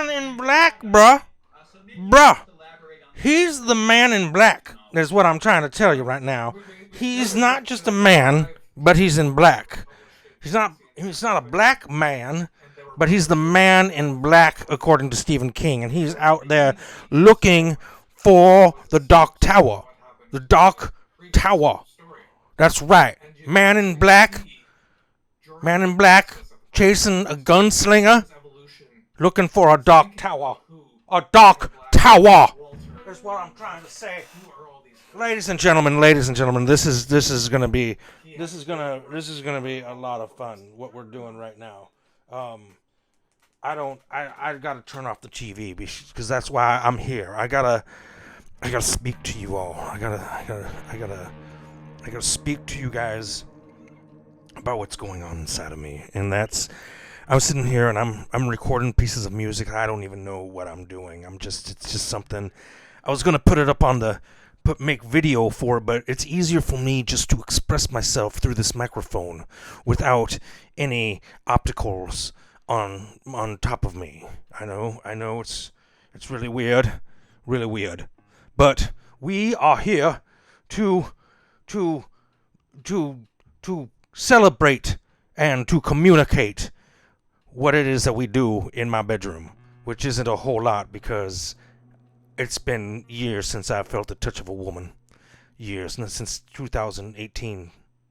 man in black, bruh. Bruh. He's the man in black. That's what I'm trying to tell you right now. He's not just a man, but he's in black. He's not a black man, but he's the man in black, according to Stephen King. And he's out there looking for the Dark Tower. The Dark Tower. That's right. Man in black. Man in black chasing a gunslinger, looking for a Dark Tower. A Dark Tower. That's what I'm trying to say. Ladies and gentlemen, this is gonna be a lot of fun. What we're doing right now. I gotta turn off the TV because that's why I'm here. I gotta speak to you all. I gotta speak to you guys about what's going on inside of me. And that's, I'm sitting here and I'm recording pieces of music. I don't even know what I'm doing. It's just something. I was gonna put it up on make video for it, but it's easier for me just to express myself through this microphone without any opticals on top of me. I know it's really weird, but we are here to celebrate and to communicate what it is that we do in my bedroom, which isn't a whole lot because it's been years since I felt the touch of a woman. Years, since 2018,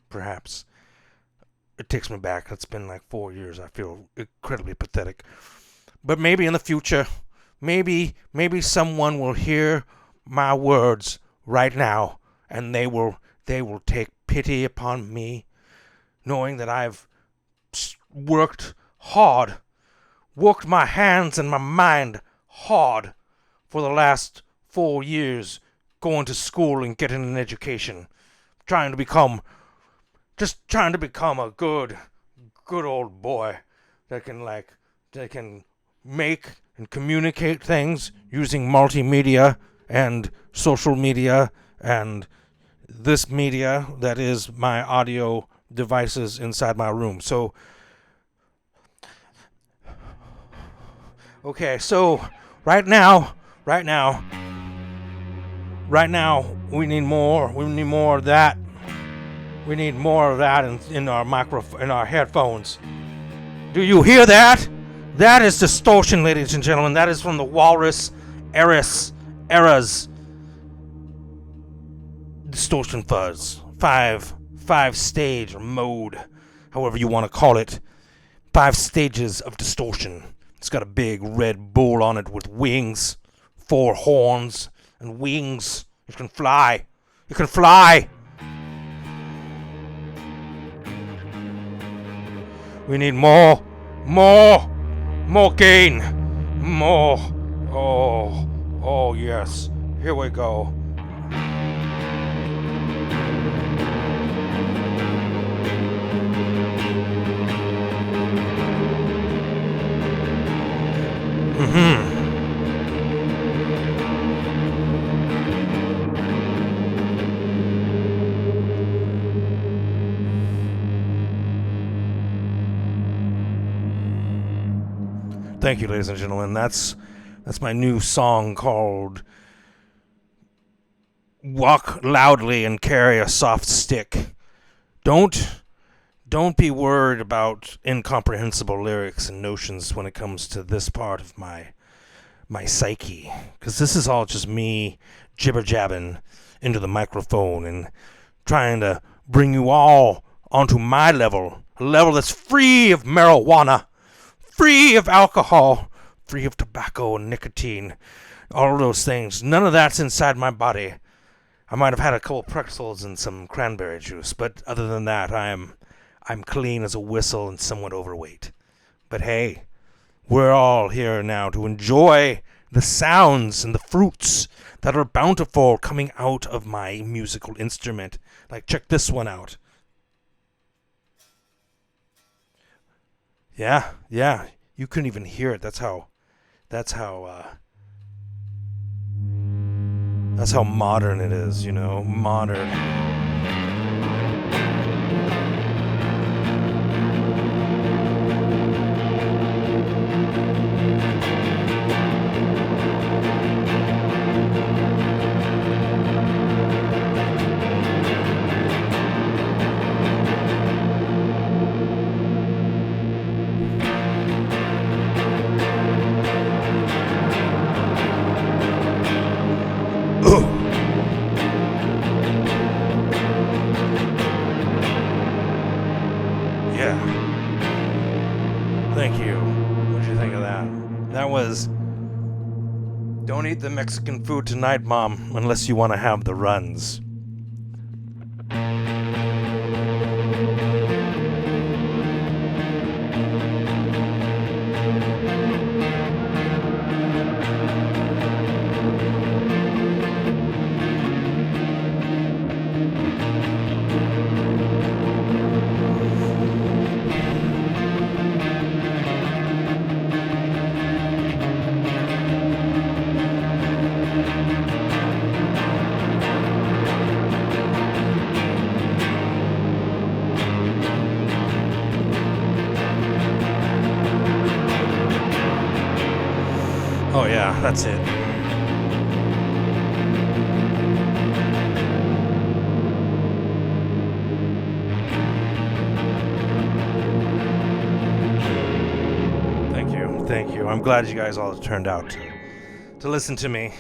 perhaps. It takes me back. It's been like 4 years. I feel incredibly pathetic. But maybe in the future, maybe someone will hear my words right now, and they will take pity upon me, knowing that I've worked my hands and my mind hard for the last 4 years, going to school and getting an education, trying to become a good old boy that can make and communicate things using multimedia and social media and this media that is my audio devices inside my room. So, okay, so right now, we need more of that. We need more of that in our headphones. Do you hear that? That is distortion, ladies and gentlemen. That is from the Walrus Era's distortion fuzz. Five stage or mode, however you want to call it. 5 stages of distortion. It's got a big red bull on it with wings, 4 horns and wings. It can fly. We need more gain. More. Oh yes. Here we go. Thank you, ladies and gentlemen. That's my new song called Walk Loudly and Carry a Soft Stick. Don't be worried about incomprehensible lyrics and notions when it comes to this part of my psyche, because this is all just me jibber-jabbing into the microphone and trying to bring you all onto my level, a level that's free of marijuana, free of alcohol, free of tobacco and nicotine, all of those things. None of that's inside my body. I might have had a couple pretzels and some cranberry juice, but other than that, I'm clean as a whistle and somewhat overweight. But hey, we're all here now to enjoy the sounds and the fruits that are bountiful coming out of my musical instrument. Like, check this one out. Yeah, you couldn't even hear it. That's how modern it is, modern. was, don't eat the Mexican food tonight, Mom, unless you want to have the runs. Oh yeah, that's it. Thank you. I'm glad you guys all turned out to listen to me.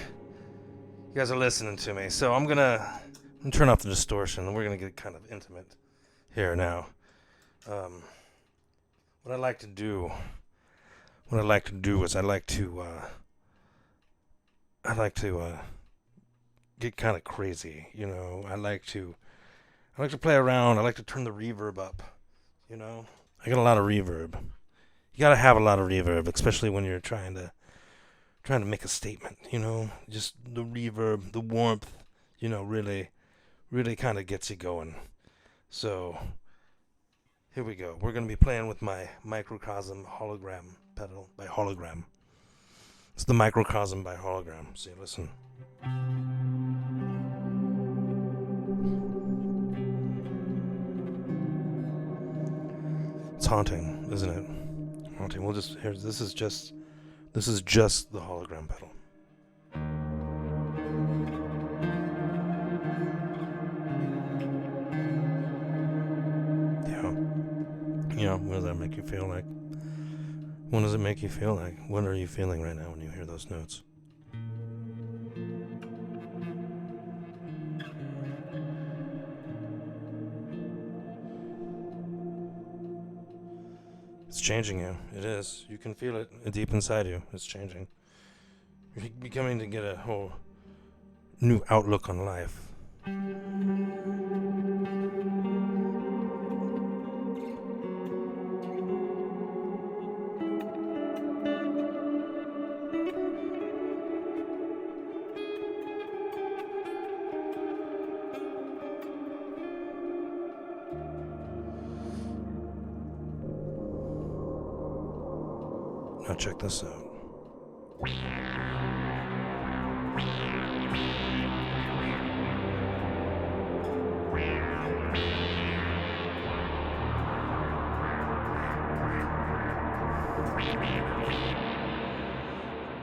You guys are listening to me. So I'm gonna turn off the distortion, and we're gonna get kind of intimate here now. What I like to do is I like to get kind of crazy, you know. I like to play around. I like to turn the reverb up, you know. I got a lot of reverb. You gotta have a lot of reverb, especially when you're trying to make a statement, you know. Just the reverb, the warmth, you know, really kind of gets you going. So here we go. We're gonna be playing with my Microcosm hologram pedal by Hologram. It's the Microcosm by Hologram. See, listen. It's haunting, isn't it? Haunting. This is just the hologram pedal. Yeah, what does that make you feel like? What does it make you feel like? What are you feeling right now when you hear those notes? It's changing you. It is. You can feel it deep inside you. It's changing. You're beginning to get a whole new outlook on life. Now check this out.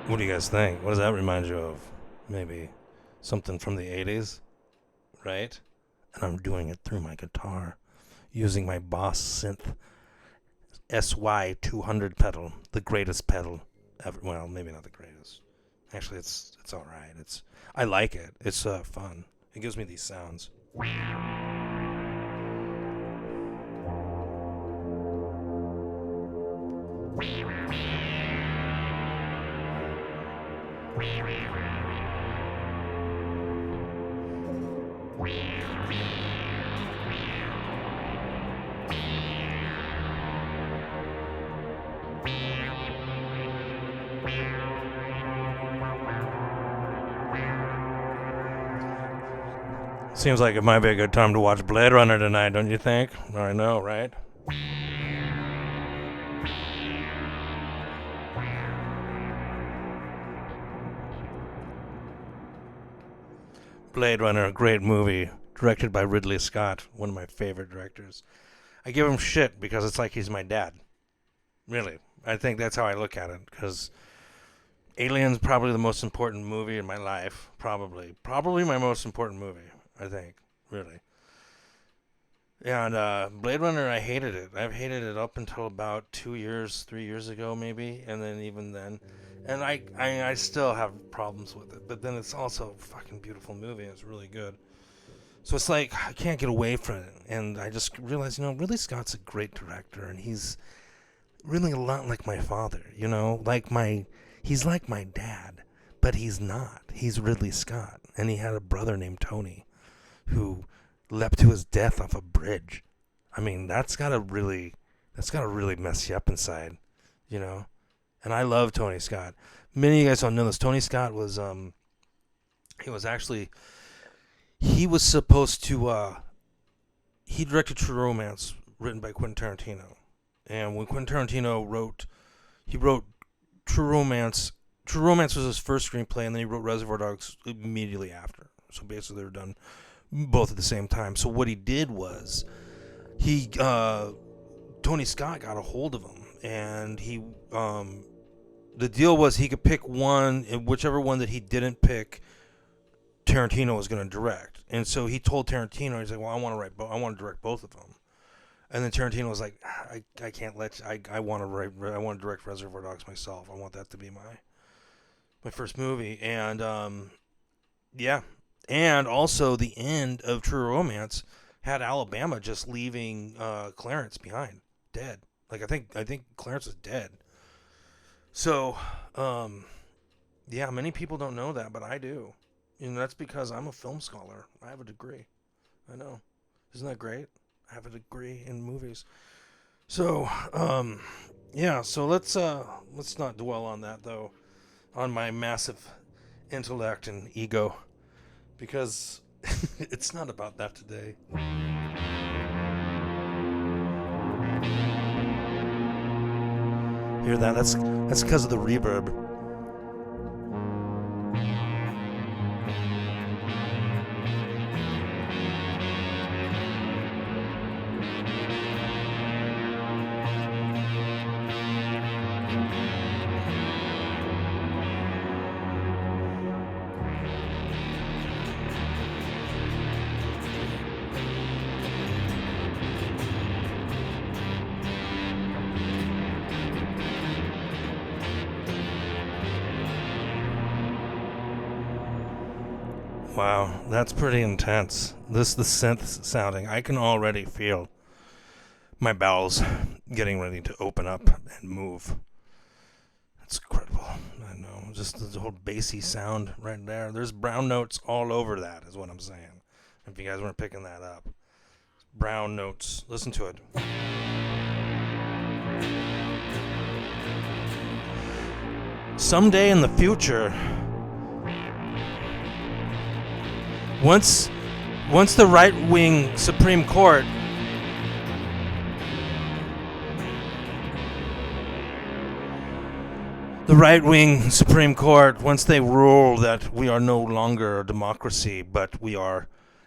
What do you guys think? What does that remind you of? Maybe something from the 80s, right? And I'm doing it through my guitar, using my Boss Synth SY200 pedal, the greatest pedal ever. Well, maybe not the greatest. Actually, it's all right. I like it. It's fun. It gives me these sounds. Seems like it might be a good time to watch Blade Runner tonight, don't you think? I know, right? Blade Runner, a great movie, directed by Ridley Scott, one of my favorite directors. I give him shit because it's like he's my dad. Really. I think that's how I look at it, because Alien's probably the most important movie in my life. Probably my most important movie, I think, really. And Blade Runner, I hated it. I've hated it up until about 3 years ago, maybe, and then even then. And I still have problems with it, but then it's also a fucking beautiful movie. It's really good. So it's like, I can't get away from it. And I just realized, Ridley Scott's a great director, and he's really a lot like my father, like he's like my dad, but he's not. He's Ridley Scott, and he had a brother named Tony who leapt to his death off a bridge. I mean, that's gotta really mess you up inside, you know. And I love Tony Scott. Many of you guys don't know this. Tony Scott was he was supposed to he directed True Romance, written by Quentin Tarantino. And when Quentin Tarantino wrote True Romance. True Romance was his first screenplay, and then he wrote Reservoir Dogs immediately after. So basically, they were done both at the same time. So what he did was, Tony Scott got a hold of him, and the deal was he could pick one, and whichever one that he didn't pick, Tarantino was going to direct. And so he told Tarantino, he's like, well, I want to direct both of them. And then Tarantino was like, I can't let you, I want to direct Reservoir Dogs myself. I want that to be my first movie. And yeah. And also the end of True Romance had Alabama just leaving Clarence behind, dead. Like I think Clarence is dead. So yeah, many people don't know that, but I do. And that's because I'm a film scholar. I have a degree. I know. Isn't that great? I have a degree in movies. So, yeah, so let's not dwell on that though, on my massive intellect and ego, because it's not about that today. Hear that? That's because of the reverb. Wow, that's pretty intense. The synth sounding. I can already feel my bowels getting ready to open up and move. That's incredible. I know. Just the whole bassy sound right there. There's brown notes all over that, is what I'm saying. If you guys weren't picking that up. Brown notes. Listen to it. Someday in the future, Once the right-wing Supreme Court once they rule that we are no longer a democracy, but we are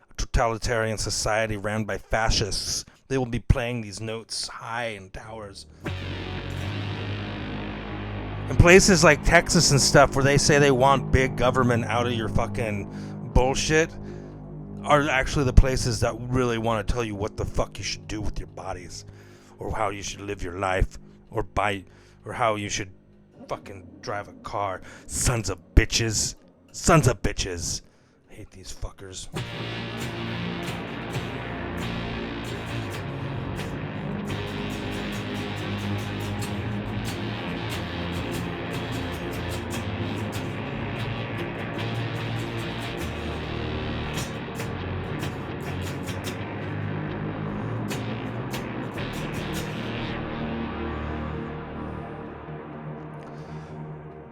a totalitarian society ran by fascists, they will be playing these notes high in towers. In places like Texas and stuff, where they say they want big government out of your fucking bullshit, are actually the places that really want to tell you what the fuck you should do with your bodies, or how you should live your life, or how you should fucking drive a car. Sons of bitches. I hate these fuckers.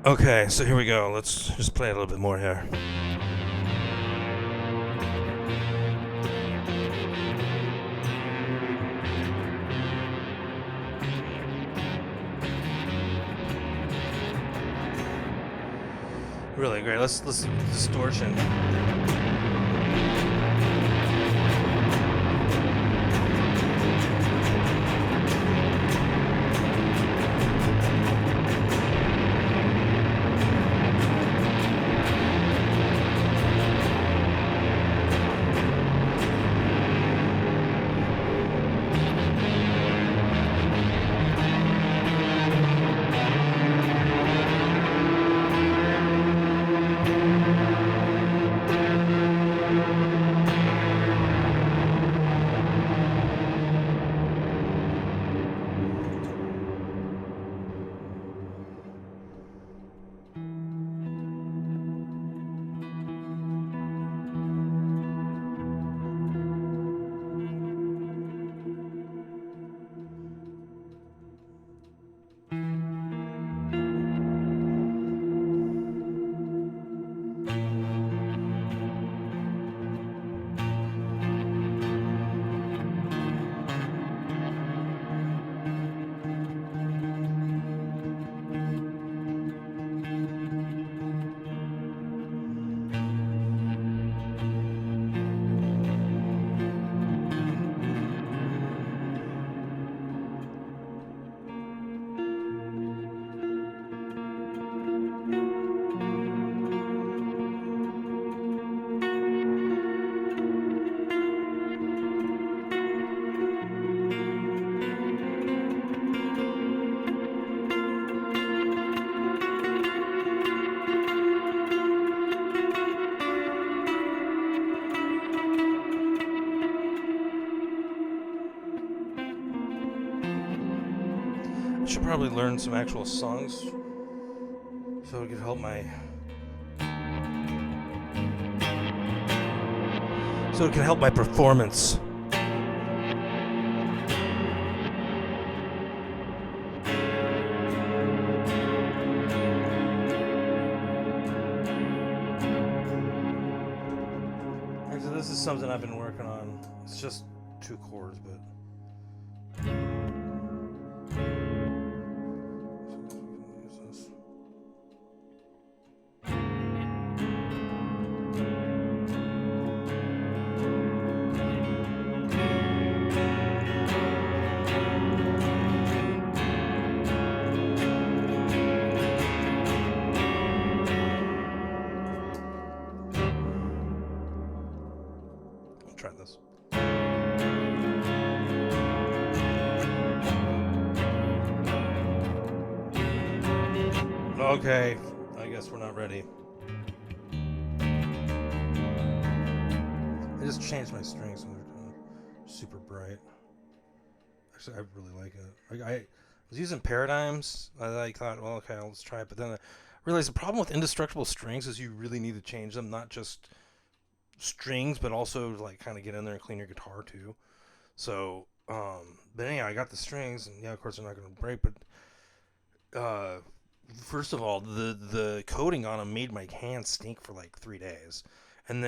Okay, so here we go. Let's just play a little bit more here. Really great. Let's listen to distortion. should probably learn some actual songs so it could help my performance. Actually, this is something I've been working on. It's just 2 chords, but try this. Okay, I guess we're not ready. I just changed my strings so they're kind of super bright. Actually, I really like it. I was using Paradigms. I thought, well, okay, let's try it. But then I realized the problem with indestructible strings is you really need to change them, not just strings, but also like kind of get in there and clean your guitar too. So, but anyhow, I got the strings, and yeah, of course they're not going to break. But first of all, the coating on them made my hands stink for like 3 days, and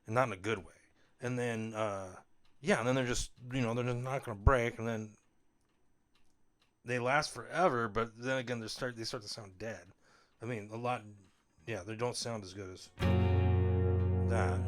not in a good way. And then, yeah, and then they're just they're just not going to break, and then they last forever. But then again, they start to sound dead. I mean, a lot, yeah, they don't sound as good as that,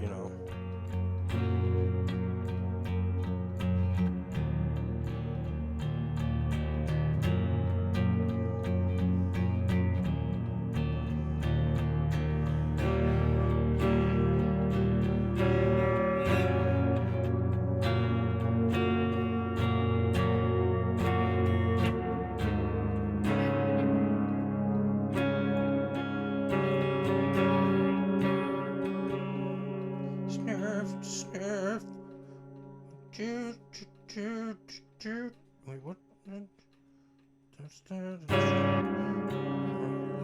Wait, what?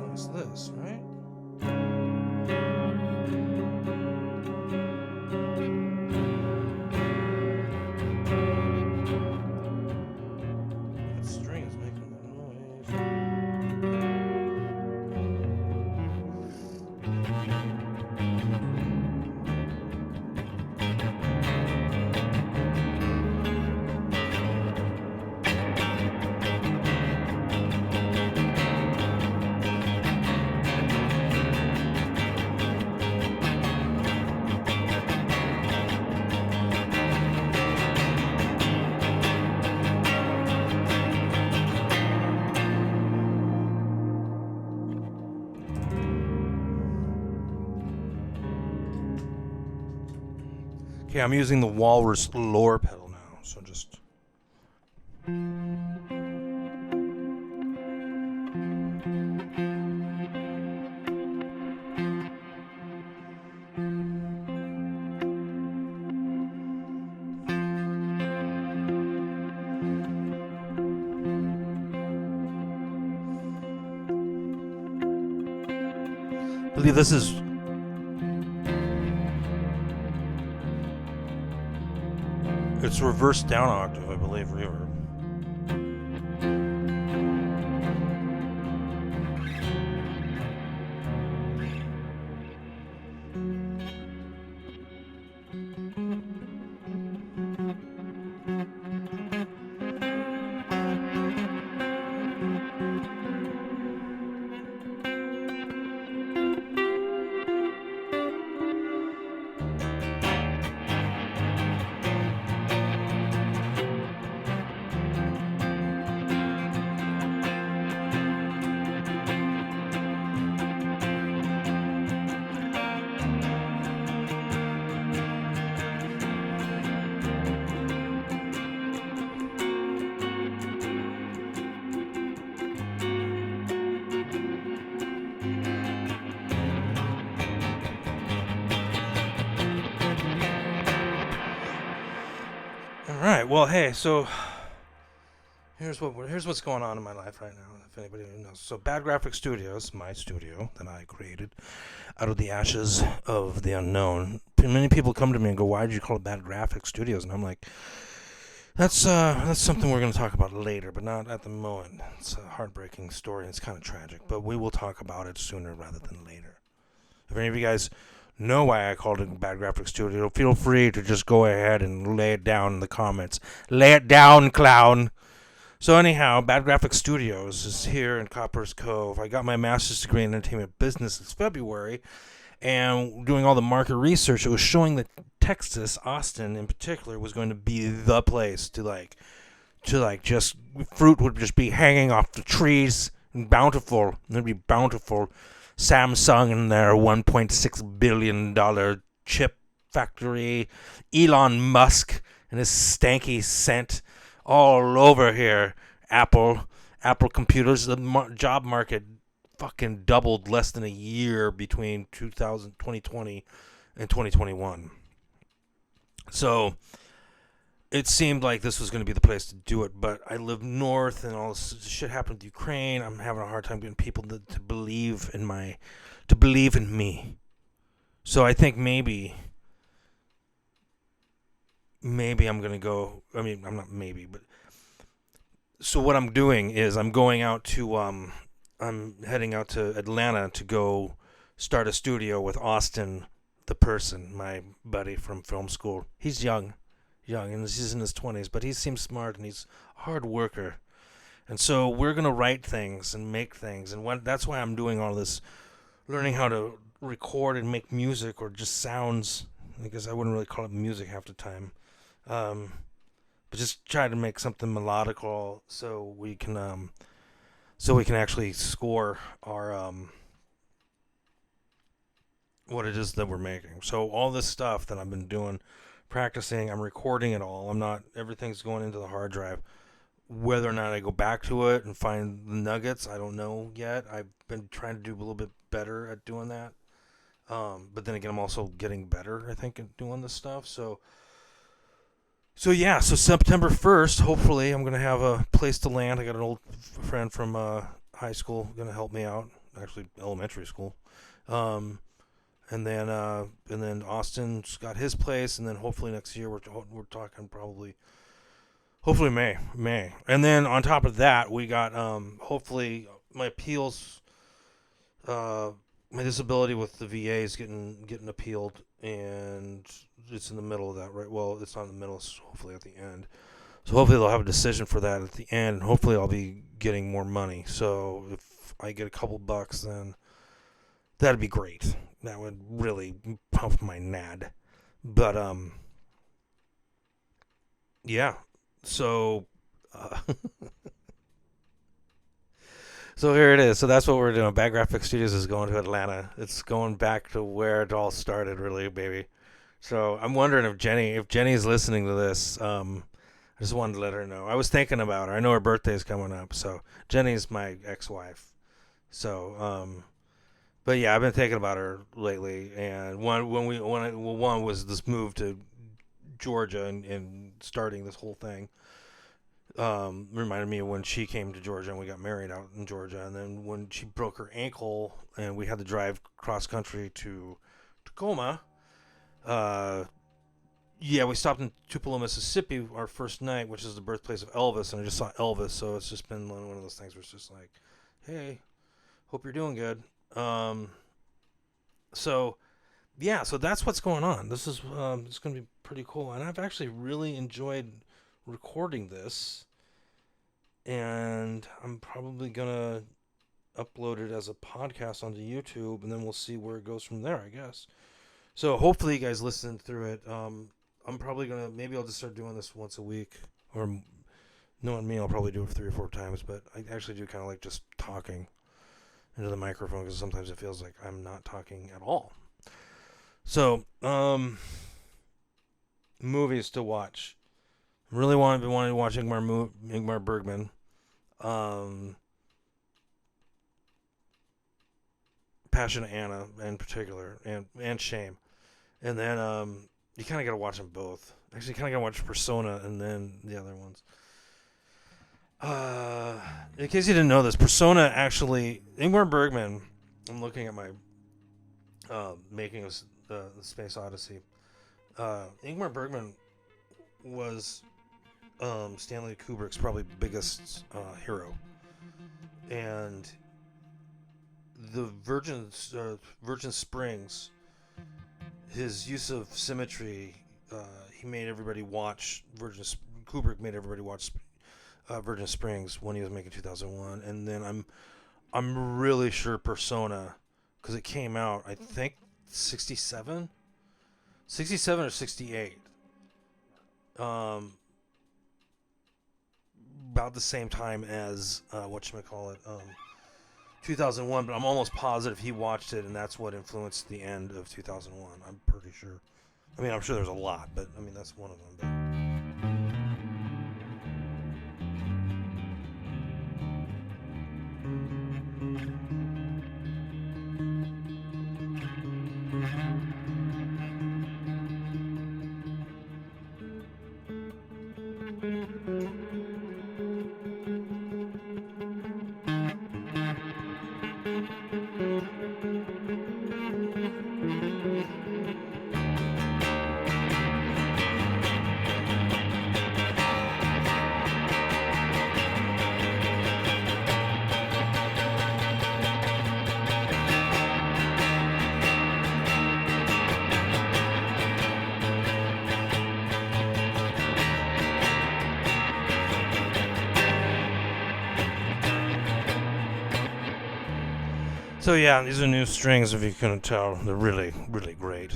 What's this, right? That string is making that noise. Okay, I'm using the Walrus lower pedal now, so just... I believe this is... It's reversed down octave, I believe, reverb. Alright, well, hey, so here's what's going on in my life right now. If anybody knows, so Bad Graphic Studios, my studio that I created out of the ashes of the unknown. Many people come to me and go, "Why did you call it Bad Graphic Studios?" And I'm like, that's something we're going to talk about later, but not at the moment. It's a heartbreaking story. And it's kind of tragic, but we will talk about it sooner rather than later. If any of you guys know why I called it Bad Graphic Studio, feel free to just go ahead and lay it down in the comments. Lay it down, clown. So anyhow, Bad Graphic Studios is here in Copper's Cove. I got my master's degree in entertainment business this February, and doing all the market research, it was showing that Texas, Austin in particular, was going to be the place to just fruit would just be hanging off the trees and bountiful. There'd be bountiful. Samsung and their $1.6 billion chip factory, Elon Musk and his stanky scent all over here. Apple computers, the job market fucking doubled less than a year between 2020 and 2021. So it seemed like this was going to be the place to do it, but I live north and all this shit happened with Ukraine. I'm having a hard time getting people to believe in me. So I think maybe I'm going to go. I mean, I'm not maybe, but so what I'm doing is I'm heading out to Atlanta to go start a studio with Austin, the person, my buddy from film school. He's young, and he's in his 20s, but he seems smart and he's a hard worker. And so we're going to write things and make things. And that's why I'm doing all this, learning how to record and make music or just sounds, because I wouldn't really call it music half the time. But just try to make something melodical so we can actually score our what it is that we're making. So all this stuff that I've been doing, practicing, I'm recording it all. Everything's going into the hard drive. Whether or not I go back to it and find the nuggets, I don't know yet. I've been trying to do a little bit better at doing that. But then again, I'm also getting better, I think, at doing this stuff. So September 1st, hopefully, I'm going to have a place to land. I got an old friend from high school going to help me out, actually elementary school. And then Austin's got his place, and then hopefully next year we're talking hopefully May. And then on top of that, we got hopefully my appeals, my disability with the VA is getting appealed, and it's in the middle of that, right? Well, it's not in the middle, it's hopefully at the end. So hopefully they'll have a decision for that at the end, and hopefully I'll be getting more money. So if I get a couple bucks, then that'd be great. That would really pump my nad. But yeah. So so here it is. So that's what we're doing. Bad Graphic Studios is going to Atlanta. It's going back to where it all started, really, baby. So I'm wondering if Jenny's listening to this. I just wanted to let her know. I was thinking about her. I know her birthday's coming up. So Jenny's my ex-wife. So but yeah, I've been thinking about her lately. And one was this move to Georgia and starting this whole thing. Reminded me of when she came to Georgia and we got married out in Georgia, and then when she broke her ankle and we had to drive cross country to Tacoma. We stopped in Tupelo, Mississippi, our first night, which is the birthplace of Elvis, and I just saw Elvis, so it's just been one of those things where it's just like, hey, hope you're doing good. So that's what's going on. This is it's going to be pretty cool, and I've actually really enjoyed recording this, and I'm probably gonna upload it as a podcast onto YouTube, and then we'll see where it goes from there, I guess. So hopefully you guys listen through it. I'm probably gonna, maybe I'll just start doing this once a week, or knowing me, I'll probably do it 3 or 4 times, but I actually do kind of like just talking into the microphone, because sometimes it feels like I'm not talking at all. So movies to watch. Really wanted to watch Ingmar Bergman. Passion of Anna in particular, and Shame. And then you kind of got to watch them both. Actually, you kind of got to watch Persona and then the other ones. Uh, in case you didn't know this, Persona actually, Ingmar Bergman. I'm looking at my making of the Space Odyssey. Ingmar Bergman was Stanley Kubrick's probably biggest hero, and the Virgin Springs, his use of symmetry, he made everybody watch Kubrick made everybody watch Virgin Springs when he was making 2001, and then I'm really sure Persona, because it came out I think 67, 67 or 68, um, about the same time as whatchamacallit, 2001, but I'm almost positive he watched it, and that's what influenced the end of 2001. I'm pretty sure. I mean, I'm sure there's a lot, but I mean, that's one of them. So yeah, these are new strings. If you couldn't tell, they're really, really great.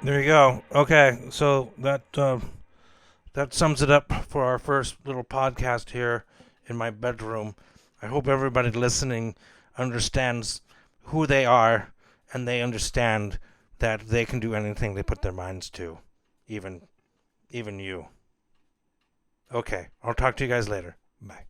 There you go. Okay, so that sums it up for our first little podcast here in my bedroom. I hope everybody listening understands who they are, and they understand that they can do anything they put their minds to, even you. Okay, I'll talk to you guys later. Bye.